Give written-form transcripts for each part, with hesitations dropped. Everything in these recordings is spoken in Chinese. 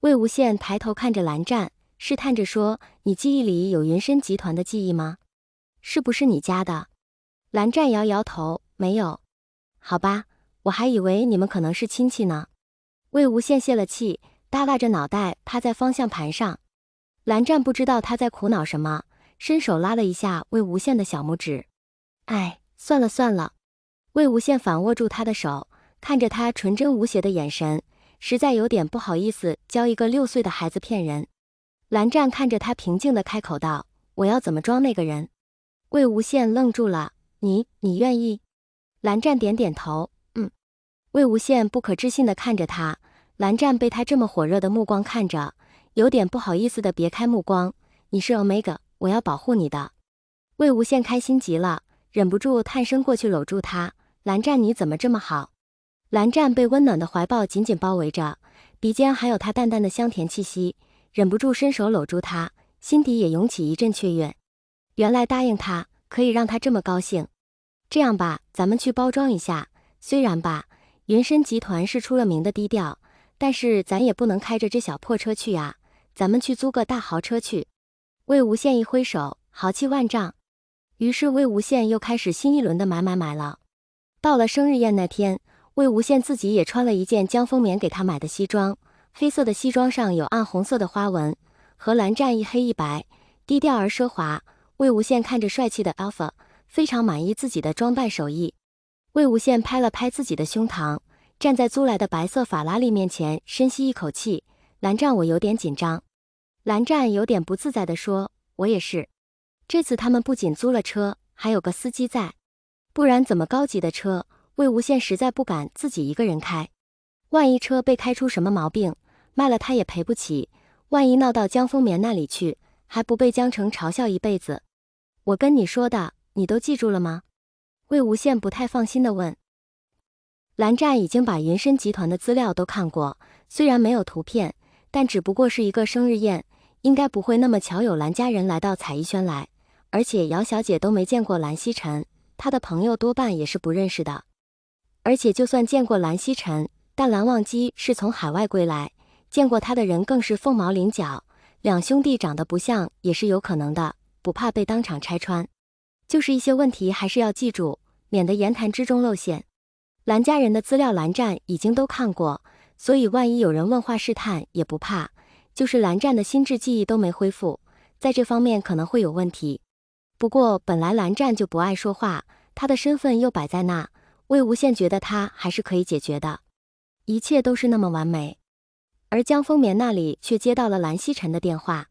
魏无羡抬头看着蓝湛，试探着说：“你记忆里有云深集团的记忆吗？是不是你家的？”蓝湛摇摇头，没有。好吧，我还以为你们可能是亲戚呢。魏无羡泄了气，耷拉着脑袋趴在方向盘上。蓝湛不知道他在苦恼什么，伸手拉了一下魏无羡的小拇指。哎，算了算了。魏无羡反握住他的手，看着他纯真无邪的眼神，实在有点不好意思教一个6岁的孩子骗人。蓝湛看着他平静地开口道：“我要怎么装那个人？”魏无羡愣住了，你愿意？蓝湛点点头，魏无羡不可置信地看着他，蓝湛被他这么火热的目光看着，有点不好意思地别开目光。你是 Omega， 我要保护你的。魏无羡开心极了，忍不住探身过去搂住他。蓝湛你怎么这么好？蓝湛被温暖的怀抱紧紧包围着，鼻尖还有他淡淡的香甜气息，忍不住伸手搂住他，心底也涌起一阵雀跃。原来答应他可以让他这么高兴。这样吧，咱们去包装一下，虽然吧，云深集团是出了名的低调，但是咱也不能开着这小破车去啊，咱们去租个大豪车去。魏无羡一挥手，豪气万丈。于是魏无羡又开始新一轮的买了。到了生日宴那天，魏无羡自己也穿了一件江丰棉给他买的西装，黑色的西装上有暗红色的花纹，和蓝湛一黑一白，低调而奢华。魏无羡看着帅气的 Alpha， 非常满意自己的装扮手艺。魏无羡拍了拍自己的胸膛，站在租来的白色法拉利面前，深吸一口气。蓝湛，我有点紧张。蓝湛有点不自在地说，我也是。这次他们不仅租了车，还有个司机在，不然怎么高级的车，魏无羡实在不敢自己一个人开。万一车被开出什么毛病，卖了他也赔不起，万一闹到江丰棉那里去，还不被江城嘲笑一辈子。我跟你说的，你都记住了吗？魏无羡不太放心地问。蓝湛已经把云深集团的资料都看过，虽然没有图片，但只不过是一个生日宴，应该不会那么巧有蓝家人来到彩艺轩来，而且姚小姐都没见过蓝曦臣，她的朋友多半也是不认识的。而且就算见过蓝曦臣，但蓝忘机是从海外归来，见过他的人更是凤毛麟角，两兄弟长得不像也是有可能的，不怕被当场拆穿。就是一些问题还是要记住，免得言谈之中露馅。蓝家人的资料蓝湛已经都看过，所以万一有人问话试探也不怕，就是蓝湛的心智记忆都没恢复，在这方面可能会有问题。不过本来蓝湛就不爱说话，他的身份又摆在那，魏无羡觉得他还是可以解决的，一切都是那么完美。而江丰棉那里却接到了蓝曦臣的电话。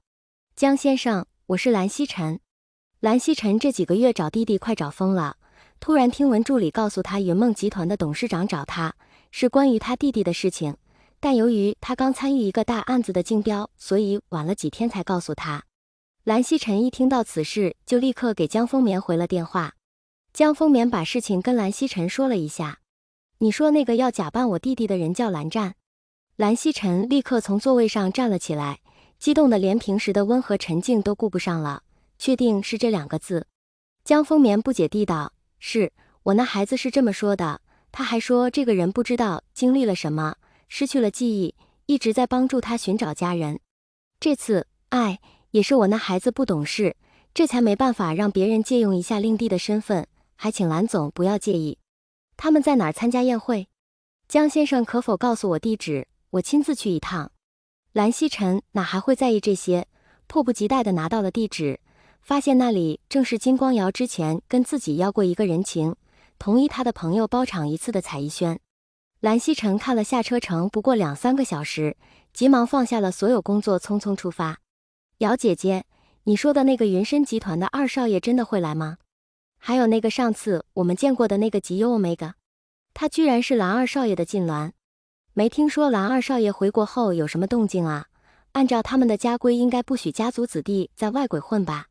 江先生，我是蓝曦臣。蓝曦臣这几个月找弟弟快找疯了，突然听闻助理告诉他云梦集团的董事长找他，是关于他弟弟的事情，但由于他刚参与一个大案子的竞标，所以晚了几天才告诉他。蓝曦臣一听到此事，就立刻给江丰棉回了电话。江丰棉把事情跟蓝曦臣说了一下。你说那个要假扮我弟弟的人叫蓝湛？蓝曦臣立刻从座位上站了起来，激动的连平时的温和沉静都顾不上了。确定是这2个字？江丰棉不解地道，是，我那孩子是这么说的，他还说这个人不知道经历了什么，失去了记忆，一直在帮助他寻找家人。这次，也是我那孩子不懂事，这才没办法让别人借用一下令弟的身份，还请蓝总不要介意。他们在哪儿参加宴会？江先生可否告诉我地址，我亲自去一趟。蓝曦臣哪还会在意这些，迫不及待地拿到了地址，发现那里正是金光瑶之前跟自己要过一个人情，同意他的朋友包场一次的彩艺轩。蓝曦臣看了下车程不过2-3个小时，急忙放下了所有工作，匆匆出发。瑶姐姐，你说的那个云深集团的2少爷真的会来吗？还有那个上次我们见过的那个吉优 Omega， 他居然是蓝2少爷的近鸾。没听说蓝2少爷回国后有什么动静啊？按照他们的家规，应该不许家族子弟在外鬼混吧？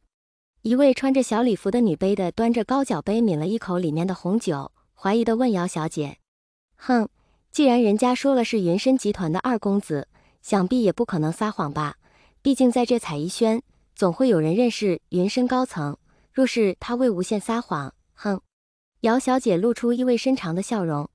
一位穿着小礼服的女杯的端着高脚杯抿了一口里面的红酒，怀疑地问姚小姐。哼，既然人家说了是云深集团的2公子，想必也不可能撒谎吧，毕竟在这彩艺轩，总会有人认识云深高层，若是他魏无羡撒谎，哼。姚小姐露出意味深长的笑容。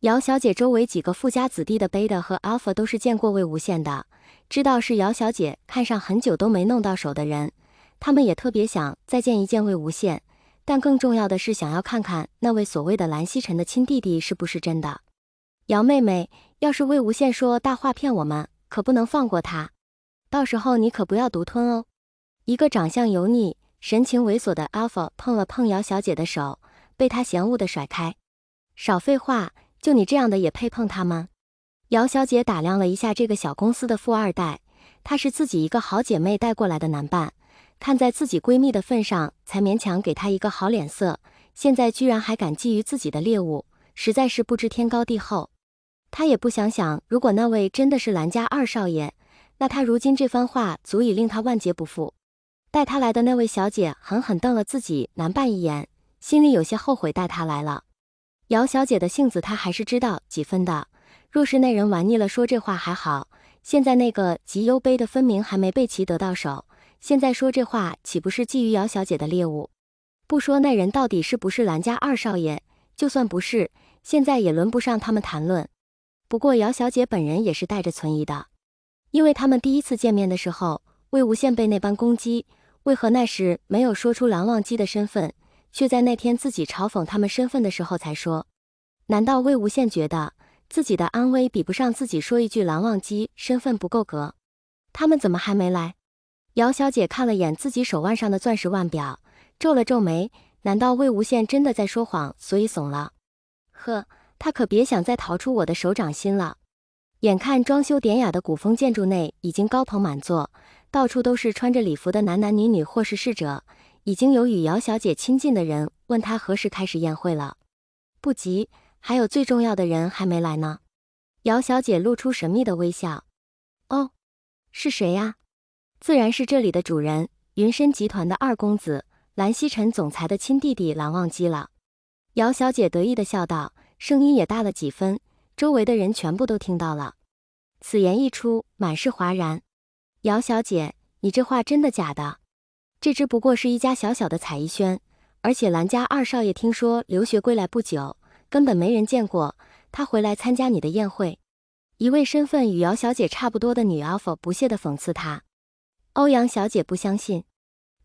姚小姐周围几个富家子弟的贝德和 Alpha 都是见过魏无羡的，知道是姚小姐看上很久都没弄到手的人，他们也特别想再见一见魏无羡，但更重要的是想要看看那位所谓的蓝曦臣的亲弟弟是不是真的。姚妹妹，要是魏无羡说大话骗我们，可不能放过他，到时候你可不要独吞哦。一个长相油腻、神情猥琐的 Alpha 碰了碰姚小姐的手，被她嫌恶地甩开。少废话，就你这样的也配碰他吗？姚小姐打量了一下这个小公司的富二代，她是自己一个好姐妹带过来的男伴，看在自己闺蜜的份上，才勉强给她一个好脸色，现在居然还敢觊觎自己的猎物，实在是不知天高地厚。她也不想想，如果那位真的是蓝家二少爷，那他如今这番话足以令他万劫不复。带他来的那位小姐狠狠瞪了自己男伴一眼，心里有些后悔带他来了。姚小姐的性子她还是知道几分的，若是那人玩腻了说这话还好，现在那个极优卑的分明还没被其得到手，现在说这话岂不是觊觎姚小姐的猎物？不说那人到底是不是蓝家二少爷，就算不是，现在也轮不上他们谈论。不过姚小姐本人也是带着存疑的，因为他们第一次见面的时候，魏无羡被那般攻击，为何那时没有说出蓝忘机的身份，却在那天自己嘲讽他们身份的时候才说？难道魏无羡觉得自己的安危比不上自己说一句蓝忘机身份不够格？他们怎么还没来？姚小姐看了眼自己手腕上的钻石腕表，皱了皱眉，难道魏无羡真的在说谎，所以怂了？呵，他可别想再逃出我的手掌心了。眼看装修典雅的古风建筑内已经高朋满座，到处都是穿着礼服的男男女女或是侍者，已经有与姚小姐亲近的人问她何时开始宴会了。不急，还有最重要的人还没来呢。姚小姐露出神秘的微笑。哦，是谁呀？自然是这里的主人，云深集团的二公子，蓝曦臣总裁的亲弟弟蓝忘机了。姚小姐得意地笑道，声音也大了几分，周围的人全部都听到了。此言一出，满是哗然。姚小姐，你这话真的假的？这只不过是一家小小的彩衣轩，而且蓝家二少爷听说留学归来不久，根本没人见过他回来参加你的宴会。一位身份与姚小姐差不多的女 Alpha 不屑地讽刺她。欧阳小姐不相信，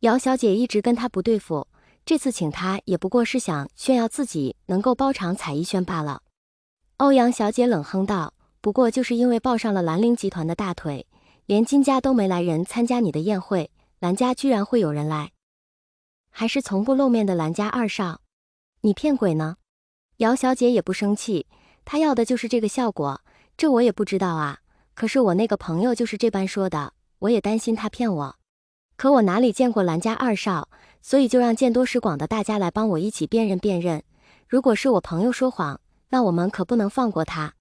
姚小姐一直跟她不对付，这次请她也不过是想炫耀自己能够包场彩衣轩罢了。欧阳小姐冷哼道，不过就是因为抱上了兰陵集团的大腿，连金家都没来人参加你的宴会，蓝家居然会有人来？还是从不露面的蓝家二少？你骗鬼呢？姚小姐也不生气，她要的就是这个效果，这我也不知道啊，可是我那个朋友就是这般说的，我也担心他骗我。可我哪里见过蓝家二少，所以就让见多识广的大家来帮我一起辨认辨认，如果是我朋友说谎，那我们可不能放过他。